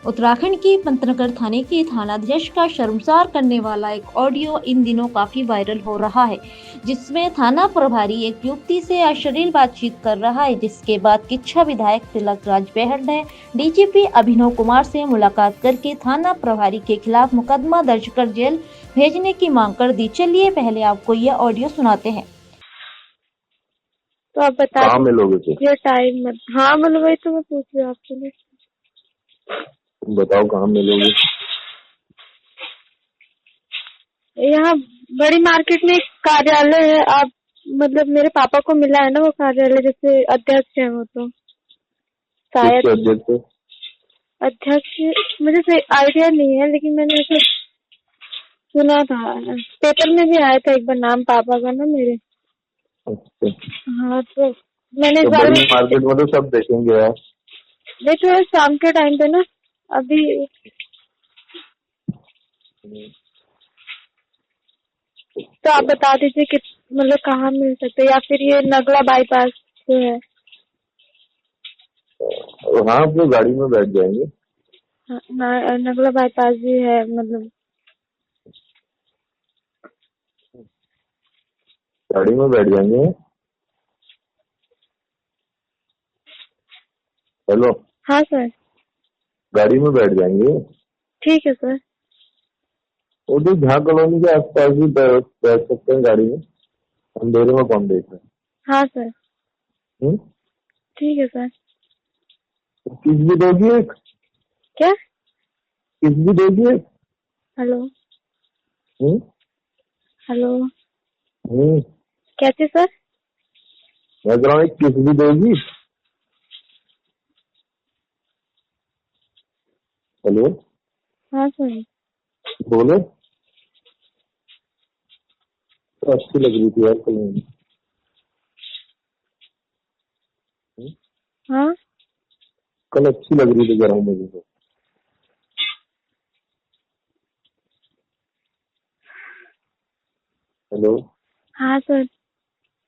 उत्तराखंड के पंतनगर थाने के थानाध्यक्ष का शर्मसार करने वाला एक ऑडियो इन दिनों काफी वायरल हो रहा है, जिसमें थाना प्रभारी एक युवती से अश्लील बातचीत कर रहा है। जिसके बाद किच्छा विधायक तिलक राज बहल ने डीजीपी अभिनव कुमार से मुलाकात करके थाना प्रभारी के खिलाफ मुकदमा दर्ज कर जेल भेजने की मांग कर दी। चलिए पहले आपको यह ऑडियो सुनाते हैं। तो आप बता कहाँ मिलोगे फिर? दीजिए टाइम मत। हाँ मतलब वही तो मैं पूछ रही हूँ आपसे लिए। तुम बताओ कहाँ मिलोगे? यहाँ बड़ी मार्केट में एक कार्यालय है। आप मतलब मेरे पापा को मिला है ना वो कार्यालय, जैसे अध्यक्ष है वो, तो शायद किसके अध्यक्ष? अध्यक्ष मुझे सही आइडिया नहीं है, लेकिन मैंने ऐसे सुना था, पेपर में भी आया था एक बार नाम पापा का ना मेरे। अच्छा, हाँ तो मैंने इस तो बारे बड़ी में मार्केट में तो सब देखेंगे यार। देखो शाम के टाइम पे ना अभी, तो आप बता दीजिए कि मतलब कहाँ मिल सकते हैं, या फिर ये नगला बाईपास जो है। हाँ, अपनी गाड़ी में बैठ जाएंगे। हाँ, नगला बाईपास भी है मतलब। गाड़ी में बैठ जाएंगे। हेलो, हाँ सर, गाड़ी में बैठ जाएंगे। ठीक है सर। वो तो जहाँ कॉलोनी के आसपास भी बैठ सकते हैं गाड़ी में। अंधेरे में कौन देख रहा है? हाँ सर, हम्म? ठीक है सर। तो किस भी दोगी एक? क्या? किस भी दोगी एक? हेलो हम्म? हेलो, हम्म? कैसे सर? मैं कह रहा हूँ, एक किस भी दोगी? हेलो, हाँ सर। बोलो। तो अच्छी लग रही थी यार कॉलोनी। हाँ कल अच्छी लग रही थी, कह रहा हूँ मुझे तो। हेलो, हाँ सर,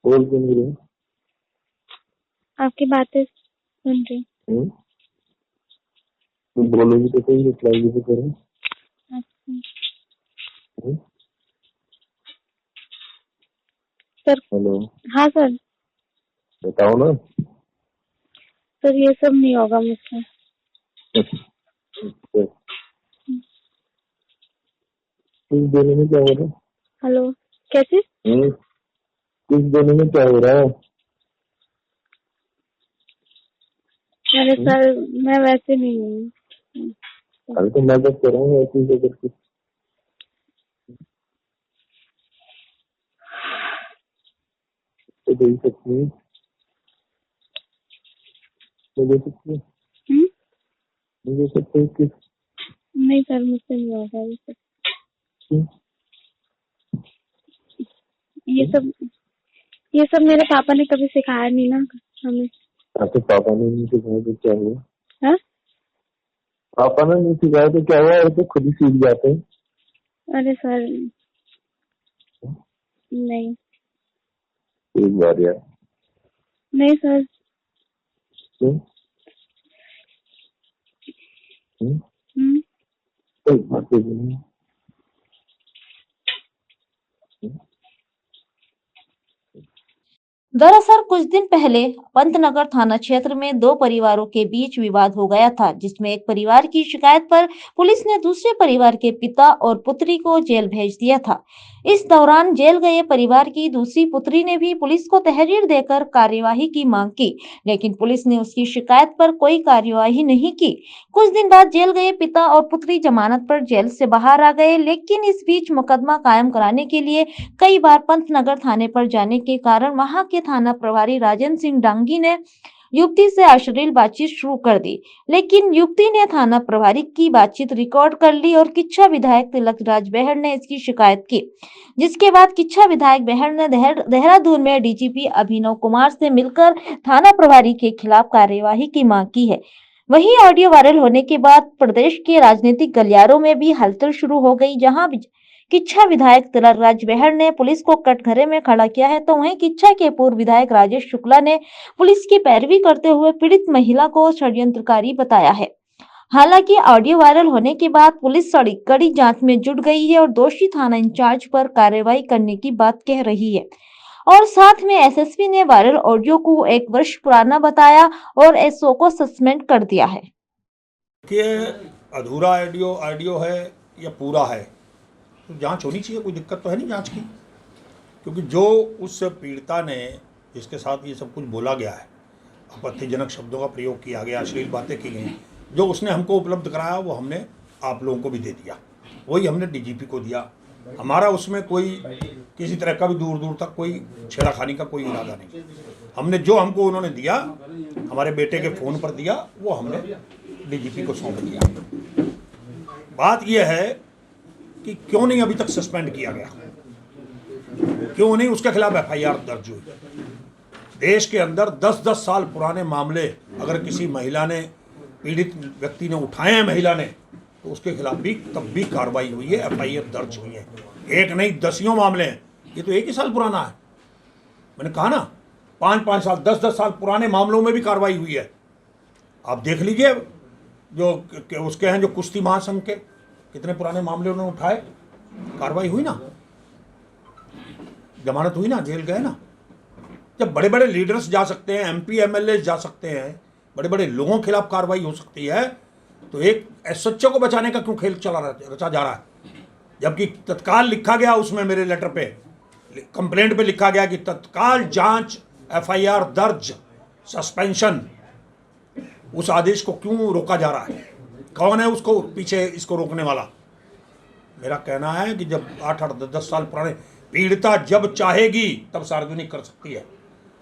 बोल क्यों नहीं रही? आपकी बातें सुन रही। हम्म? तुम बोलोगी तो सही, रिप्लाई भी तो करो। अच्छा हम्म? सर। हेलो, हाँ सर। बताओ ना। सर ये सब नहीं होगा मुझसे। अच्छा, किस देने में क्या हो रहा है? हेलो, कैसे? किस देने में क्या हो रहा है? अरे हम्म? सर मैं वैसे नहीं हूँ। अरे तो मैं जब कर रहा हूँ ऐसी से करके तो दे सकती है, तो दे सकती है, हम्म? दे सकते हो किस? नहीं सर, मुझसे नहीं होगा ये सब। हम्म? ये हम्म? सब ये सब मेरे पापा ने कभी सिखाया नहीं ना हमें। आपके पापा ने नहीं सिखाया तो क्या हुआ? हाँ? पापा ने नहीं सिखाया तो क्या हुआ? और तो खुद ही सीख जाते हैं। अरे सर नहीं। एक बार यार। नहीं सर। हम्म? हम्म? हम्म? एक बार तो बोलो। दरअसल कुछ दिन पहले पंतनगर थाना क्षेत्र में दो परिवारों के बीच विवाद हो गया था, जिसमें एक परिवार की शिकायत पर पुलिस ने दूसरे परिवार के पिता और पुत्री को जेल भेज दिया था। इस दौरान जेल गए परिवार की दूसरी पुत्री ने भी पुलिस को तहरीर देकर कार्यवाही की मांग की, लेकिन पुलिस ने उसकी शिकायत पर कोई कार्यवाही नहीं की। कुछ दिन बाद जेल गए पिता और पुत्री जमानत पर जेल से बाहर आ गए, लेकिन इस बीच मुकदमा कायम कराने के लिए कई बार पंतनगर थाने पर जाने के कारण वहां के थाना प्रभारी राजेंद्र सिंह डांगी ने युवती से अश्लील बातचीत शुरू कर दी। लेकिन युवती ने थाना प्रभारी की बातचीत रिकॉर्ड कर ली और किच्छा विधायक तिलक राज बहल ने इसकी शिकायत की, जिसके बाद किच्छा विधायक बहल ने देहरादून में डीजीपी अभिनव कुमार से मिलकर थाना प्रभारी के खिलाफ कार्यवाही की मांग की है। वहीं ऑडियो वायरल होने के बाद प्रदेश के राजनीतिक गलियारों में भी हलचल शुरू हो गई, जहां किच्छा विधायक तिलक राज बहल ने पुलिस को कटघरे में खड़ा किया है, तो वहीं किच्छा के पूर्व विधायक राजेश शुक्ला ने पुलिस की पैरवी करते हुए पीड़ित महिला को षड्यंत्रकारी बताया है। हालांकि ऑडियो वायरल होने के बाद पुलिस कड़ी जांच में जुट गई है और दोषी थाना इंचार्ज पर कार्रवाई करने की बात कह रही है। और साथ में एसएसपी ने वायरल ऑडियो को 1 वर्ष पुराना बताया और एसओ को सस्पेंड कर दिया है। कि अधूरा ऑडियो है या पूरा है, तो जांच होनी चाहिए। कोई दिक्कत तो है नहीं जांच की, क्योंकि जो उस पीड़िता ने जिसके साथ ये सब कुछ बोला गया है, आपत्तिजनक शब्दों का प्रयोग किया गया, अश्लील बातें की गई, जो उसने हमको उपलब्ध कराया वो हमने आप लोगों को भी दे दिया, वही हमने डीजीपी को दिया। हमारा उसमें कोई किसी तरह का भी दूर दूर तक कोई छेड़ाखानी का कोई इरादा नहीं। हमने जो हमको उन्होंने दिया, हमारे बेटे के फ़ोन पर दिया, वो हमने डीजीपी को सौंप दिया। बात यह है कि क्यों नहीं अभी तक सस्पेंड किया गया, क्यों नहीं उसके खिलाफ एफआईआर दर्ज हुई। देश के अंदर 10-10 साल पुराने मामले अगर किसी महिला ने, पीड़ित व्यक्ति ने उठाए हैं, महिला ने, तो उसके खिलाफ भी तब भी कार्रवाई हुई है, एफआईआर दर्ज हुई है। एक नहीं, 10 मामले हैं। ये तो 1 ही साल पुराना है। मैंने कहा ना, 5-5 साल, 10-10 साल पुराने मामलों में भी कार्रवाई हुई है। आप देख लीजिए, जो उसके हैं, जो कुश्ती महासंघ के कितने पुराने मामले उन्होंने उठाए, कार्रवाई हुई ना, जमानत हुई ना, जेल गए ना। जब बड़े बड़े लीडर्स जा सकते हैं, एमपी एमएलए जा सकते हैं, बड़े बड़े लोगों के खिलाफ कार्रवाई हो सकती है, तो एक एसएचओ को बचाने का क्यों खेल रचा जा रहा है? जबकि तत्काल लिखा गया उसमें, मेरे लेटर पे, कंप्लेंट पे लिखा गया कि तत्काल जांच, एफआईआर दर्ज, सस्पेंशन। उस आदेश को क्यों रोका जा रहा है? कौन है उसको पीछे इसको रोकने वाला? मेरा कहना है कि जब 8-10 साल पुराने, पीड़िता जब चाहेगी तब सार्वजनिक कर सकती है।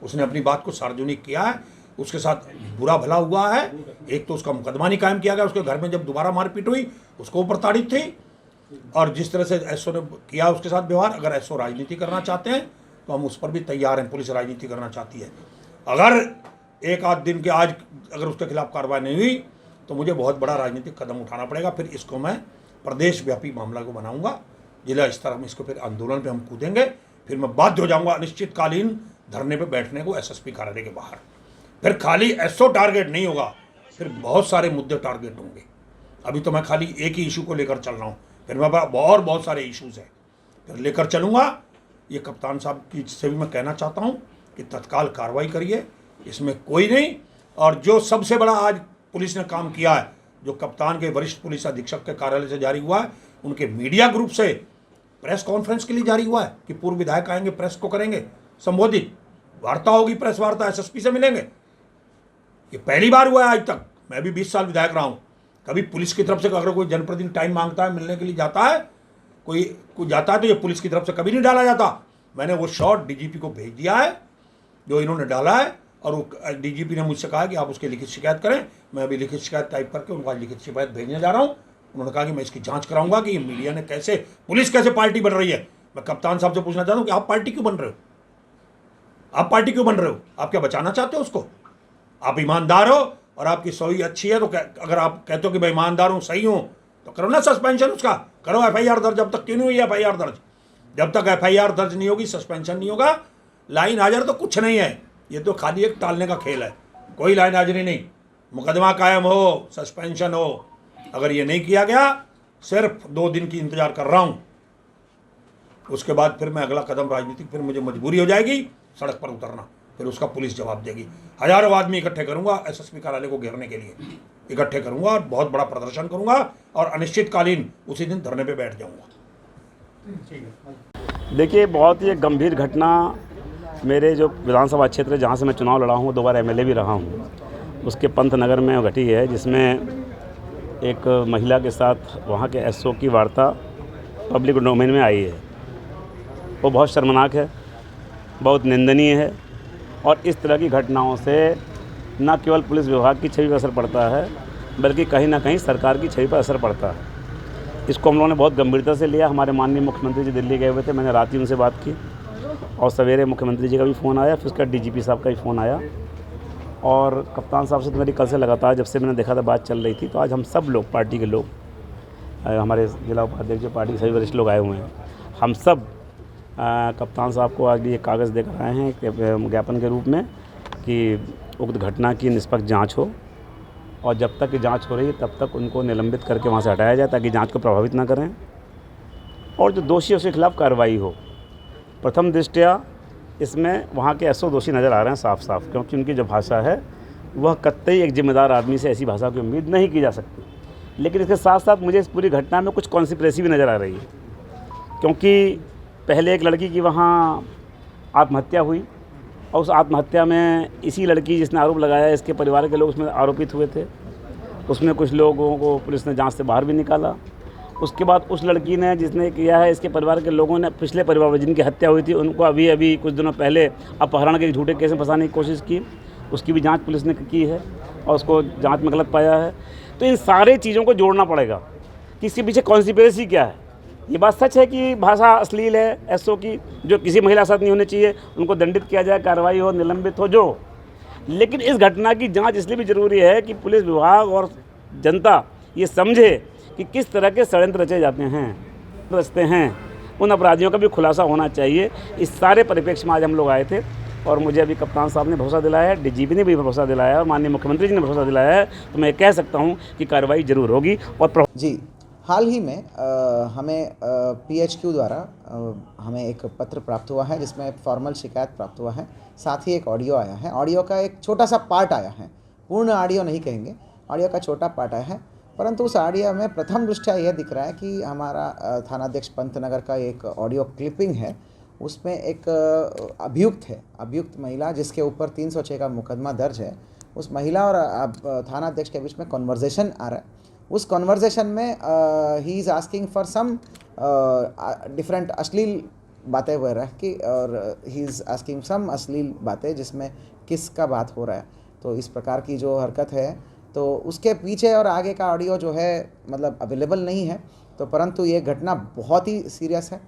उसने अपनी बात को सार्वजनिक किया है, उसके साथ बुरा भला हुआ है। एक तो उसका मुकदमा नहीं कायम किया गया, उसके घर में जब दोबारा मारपीट हुई उसको ऊपर ताड़ीफ थी, और जिस तरह से एसओ ने किया उसके साथ व्यवहार, अगर एसओ राजनीति करना चाहते हैं तो हम उस पर भी तैयार हैं। पुलिस राजनीति करना चाहती है। अगर 1-8 दिन के आज अगर उसके खिलाफ कार्रवाई नहीं हुई तो मुझे बहुत बड़ा राजनीतिक कदम उठाना पड़ेगा। फिर इसको मैं प्रदेश व्यापी मामला को बनाऊंगा, जिला स्तर में इसको फिर आंदोलन पे हम कूदेंगे। फिर मैं बाध्य हो जाऊंगा अनिश्चितकालीन धरने पे बैठने को एसएसपी कार्यालय के बाहर। फिर खाली एसओ टारगेट नहीं होगा, फिर बहुत सारे मुद्दे टारगेट होंगे। अभी तो मैं खाली एक ही इशू को लेकर चल रहा हूँ, फिर मैं और बहुत सारे इशूज़ हैं, फिर लेकर चलूँगा। ये कप्तान साहब की से भी मैं कहना चाहता हूँ कि तत्काल कार्रवाई करिए, इसमें कोई नहीं। और जो सबसे बड़ा आज पुलिस ने काम किया है, जो कप्तान के वरिष्ठ पुलिस अधीक्षक के कार्यालय से जारी हुआ है, उनके मीडिया ग्रुप से प्रेस कॉन्फ्रेंस के लिए जारी हुआ है कि पूर्व विधायक आएंगे, प्रेस को करेंगे संबोधित, वार्ता होगी, प्रेस वार्ता, एसएसपी से मिलेंगे। ये पहली बार हुआ है आज तक। मैं भी 20 साल विधायक रहा हूँ। कभी पुलिस की तरफ से अगर कोई जनप्रतिनिधि टाइम मांगता है, मिलने के लिए जाता है, कोई जाता है, तो ये पुलिस की तरफ से कभी नहीं डाला जाता। मैंने वो शॉट डीजीपी को भेज दिया है जो इन्होंने डाला है, और वो डीजीपी ने मुझसे कहा कि आप उसकी लिखित शिकायत करें। मैं अभी लिखित शिकायत टाइप करके उनको आज लिखित शिकायत भेजने जा रहा हूँ। उन्होंने कहा कि मैं इसकी जांच कराऊंगा कि ये मीडिया ने कैसे, पुलिस कैसे पार्टी बन रही है। मैं कप्तान साहब से पूछना चाहता हूँ कि आप पार्टी क्यों बन रहे हो? आप पार्टी क्यों बन रहे हो? आप क्या बचाना चाहते हो उसको? आप ईमानदार हो और आपकी सही अच्छी है, तो अगर आप कहते हो कि मैं ईमानदार हूँ, सही हूँ, तो करो ना सस्पेंशन उसका, करो एफआईआर दर्ज। जब तक क्यों नहीं हुई एफआईआर दर्ज? जब तक एफआईआर दर्ज नहीं होगी, सस्पेंशन नहीं होगा, लाइन हाजिर तो कुछ नहीं है। ये तो खाली एक टालने का खेल है, कोई लाइन हाजिरी नहीं। मुकदमा कायम हो, सस्पेंशन हो, अगर ये नहीं किया गया, सिर्फ 2 दिन की इंतजार कर रहा हूँ। उसके बाद फिर मैं अगला कदम राजनीतिक, फिर मुझे मजबूरी हो जाएगी सड़क पर उतरना, फिर उसका पुलिस जवाब देगी। हजारों आदमी इकट्ठे करूंगा एसएसपी कार्यालय को घेरने के लिए, इकट्ठे करूंगा और बहुत बड़ा प्रदर्शन करूंगा, और अनिश्चितकालीन उसी दिन धरने पे बैठ जाऊंगा। देखिए, बहुत ही एक गंभीर घटना मेरे जो विधानसभा क्षेत्र जहाँ से मैं चुनाव लड़ा हूँ, 2 बार एमएलए भी रहा हूँ, उसके पंतनगर में घटी है, जिसमें एक महिला के साथ वहाँ के एसओ की वार्ता पब्लिक डोमेन में आई है। वो बहुत शर्मनाक है, बहुत निंदनीय है, और इस तरह की घटनाओं से न केवल पुलिस विभाग की छवि पर असर पड़ता है, बल्कि कहीं ना कहीं सरकार की छवि पर असर पड़ता है। इसको हम लोगों ने बहुत गंभीरता से लिया। हमारे माननीय मुख्यमंत्री जी दिल्ली गए हुए थे, मैंने रात ही उनसे बात की, और सवेरे मुख्यमंत्री जी का भी फ़ोन आया, फिर उसका डीजीपी साहब का भी फ़ोन आया, और कप्तान साहब से तो मेरी कल से लगातार, जब से मैंने देखा था बात चल रही थी। तो आज हम सब लोग, पार्टी के लोग, हमारे जिला उपाध्यक्ष जो पार्टी के सभी वरिष्ठ लोग आए हुए हैं, हम सब कप्तान साहब को आज एक कागज़ देकर आए हैं ज्ञापन के रूप में कि उक्त घटना की निष्पक्ष जांच हो, और जब तक की जांच हो रही है तब तक उनको निलंबित करके वहाँ से हटाया जाए ताकि जांच को प्रभावित ना करें और जो दोषी है उसके खिलाफ कार्रवाई हो। प्रथम दृष्टया इसमें वहाँ के एसओ दोषी नज़र आ रहे हैं साफ साफ, क्योंकि उनकी जो भाषा है वह कतई एक जिम्मेदार आदमी से ऐसी भाषा की उम्मीद नहीं की जा सकती। लेकिन इसके साथ साथ मुझे इस पूरी घटना में कुछ कॉन्स्पिरेसी भी नज़र आ रही है, क्योंकि पहले एक लड़की की वहाँ आत्महत्या हुई और उस आत्महत्या में इसी लड़की जिसने आरोप लगाया इसके परिवार के लोग उसमें आरोपित हुए थे। उसमें कुछ लोगों को पुलिस ने जांच से बाहर भी निकाला। उसके बाद उस लड़की ने जिसने किया है इसके परिवार के लोगों ने पिछले परिवार में जिनकी हत्या हुई थी उनको अभी कुछ दिनों पहले अपहरण के झूठे केस में फंसाने की कोशिश की, उसकी भी जांच पुलिस ने की है और उसको जांच में गलत पाया है। तो इन सारे चीज़ों को जोड़ना पड़ेगा कि इसके पीछे कॉन्स्पिरेसी क्या है। ये बात सच है कि भाषा अश्लील है एसओ की, जो किसी महिला के साथ नहीं होनी चाहिए, उनको दंडित किया जाए, कार्रवाई हो, निलंबित हो जो। लेकिन इस घटना की जांच इसलिए भी ज़रूरी है कि पुलिस विभाग और जनता ये समझे कि किस तरह के षड्यंत्र रचते हैं, उन अपराधियों का भी खुलासा होना चाहिए। इस सारे परिप्रेक्ष्य में आज हम लोग आए थे और मुझे अभी कप्तान साहब ने भरोसा दिलाया है, डीजीपी ने भी भरोसा दिलाया है और माननीय मुख्यमंत्री जी ने भरोसा दिलाया है, तो मैं कह सकता हूँ कि कार्रवाई जरूर होगी। और जी, हाल ही में हमें PHQ द्वारा हमें एक पत्र प्राप्त हुआ है जिसमें फॉर्मल शिकायत प्राप्त हुआ है, साथ ही एक ऑडियो आया है। ऑडियो का एक छोटा सा पार्ट आया है, पूर्ण ऑडियो नहीं कहेंगे, ऑडियो का छोटा पार्ट आया है, परंतु उस ऑडियो में प्रथम दृष्टया यह दिख रहा है कि हमारा थानाध्यक्ष पंतनगर का एक ऑडियो क्लिपिंग है, उसमें एक अभियुक्त महिला जिसके ऊपर 306 का मुकदमा दर्ज है, उस महिला और थानाध्यक्ष के बीच में कॉन्वर्जेसन आ रहा है। उस कॉन्वर्जेसन में ही is asking for some different अश्लील बातें वगैरह की, और ही इज़ आस्किंग सम अश्लील बातें जिसमें किस का बात हो रहा है। तो इस प्रकार की जो हरकत है, तो उसके पीछे और आगे का ऑडियो जो है मतलब अवेलेबल नहीं है, तो परंतु ये घटना बहुत ही सीरियस है।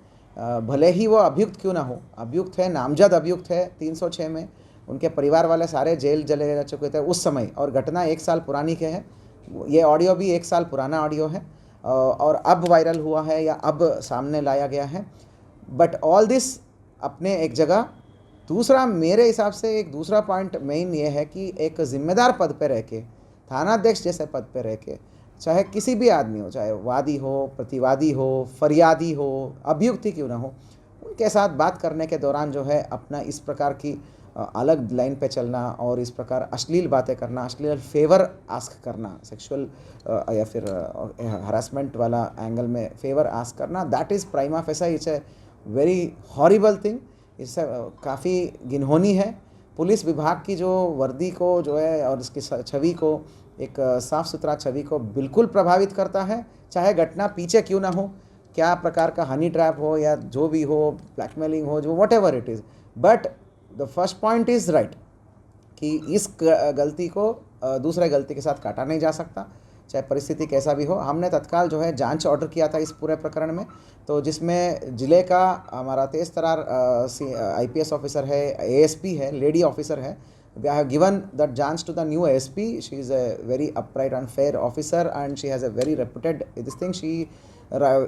भले ही वो अभियुक्त क्यों ना हो, अभियुक्त है, नामजद अभियुक्त है 306 में, उनके परिवार वाले सारे जेल चले जा चुके थे उस समय, और घटना 1 साल पुरानी के है। ये ऑडियो भी 1 साल पुराना ऑडियो है और अब वायरल हुआ है या अब सामने लाया गया है। बट ऑल दिस अपने एक जगह। दूसरा, मेरे हिसाब से एक दूसरा पॉइंट मेन ये है कि एक जिम्मेदार पद पे रह के, थानाध्यक्ष जैसे पद पे रह के, चाहे किसी भी आदमी हो, चाहे वादी हो, प्रतिवादी हो, फरियादी हो, अभियुक्त ही क्यों ना हो, उनके साथ बात करने के दौरान जो है अपना इस प्रकार की अलग लाइन पे चलना और इस प्रकार अश्लील बातें करना, अश्लील फेवर आस्क करना, सेक्सुअल या फिर हरासमेंट वाला एंगल में फेवर आस्क करना, that is prima facie it's a very horrible thing. इससे काफ़ी घिनौनी है। पुलिस विभाग की जो वर्दी को जो है और इसकी छवि को, एक साफ़ सुथरा छवि को बिल्कुल प्रभावित करता है, चाहे घटना पीछे क्यों ना हो, क्या प्रकार का हनी ट्रैप हो या जो भी हो, ब्लैकमेलिंग हो, जो what ever it is. But the first point is right कि इस गलती को दूसरे गलती के साथ काटा नहीं जा सकता, चाहे परिस्थिति कैसा भी हो। हमने तत्काल जो है जांच ऑर्डर किया था इस पूरे प्रकरण में, तो जिसमें ज़िले का हमारा तेज तरार IPS ऑफिसर है, ASP है, लेडी ऑफिसर है। I have given that chance to the new ASP. She is a very upright and fair officer and she has a very reputed this thing. She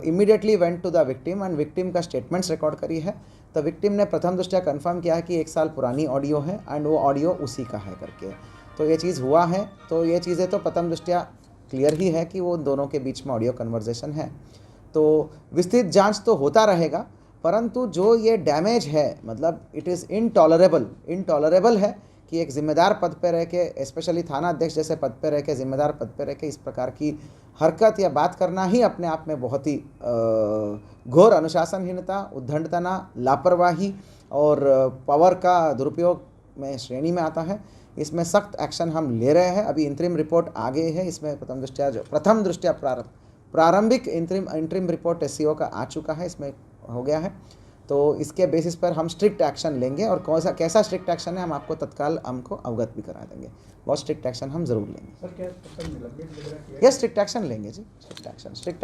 immediately went to the victim and victim का statements record करी है। तो victim ने प्रथम दृष्टया confirm किया है कि 1 साल पुरानी ऑडियो है एंड वो ऑडियो उसी का है करके, तो ये चीज़ हुआ है। तो ये चीज़ें तो प्रथम दृष्टया क्लियर ही है कि वो दोनों के बीच में ऑडियो कन्वर्जेशन है। तो विस्तृत जांच तो होता रहेगा, परंतु जो ये डैमेज है मतलब इट इज़ इनटॉलरेबल है कि एक ज़िम्मेदार पद पे रह के, स्पेशली थाना अध्यक्ष जैसे पद पे रह के, ज़िम्मेदार पद पे रह के इस प्रकार की हरकत या बात करना ही अपने आप में बहुत ही घोर अनुशासनहीनता, उद्दंडता, लापरवाही और पावर का दुरुपयोग में श्रेणी में आता है। इसमें सख्त एक्शन हम ले रहे हैं। अभी इंतरिम रिपोर्ट आ गई है, इसमें प्रथम दृष्टया प्रारंभिक इंतरिम रिपोर्ट SCO का आ चुका है, इसमें हो गया है। तो इसके बेसिस पर हम स्ट्रिक्ट एक्शन लेंगे और कैसा स्ट्रिक्ट एक्शन है हम आपको तत्काल हमको अवगत भी करा देंगे। बहुत स्ट्रिक्ट एक्शन हम जरूर लेंगे। सर क्या स्ट्रिक्ट एक्शन लेंगे जी, स्ट्रिक्ट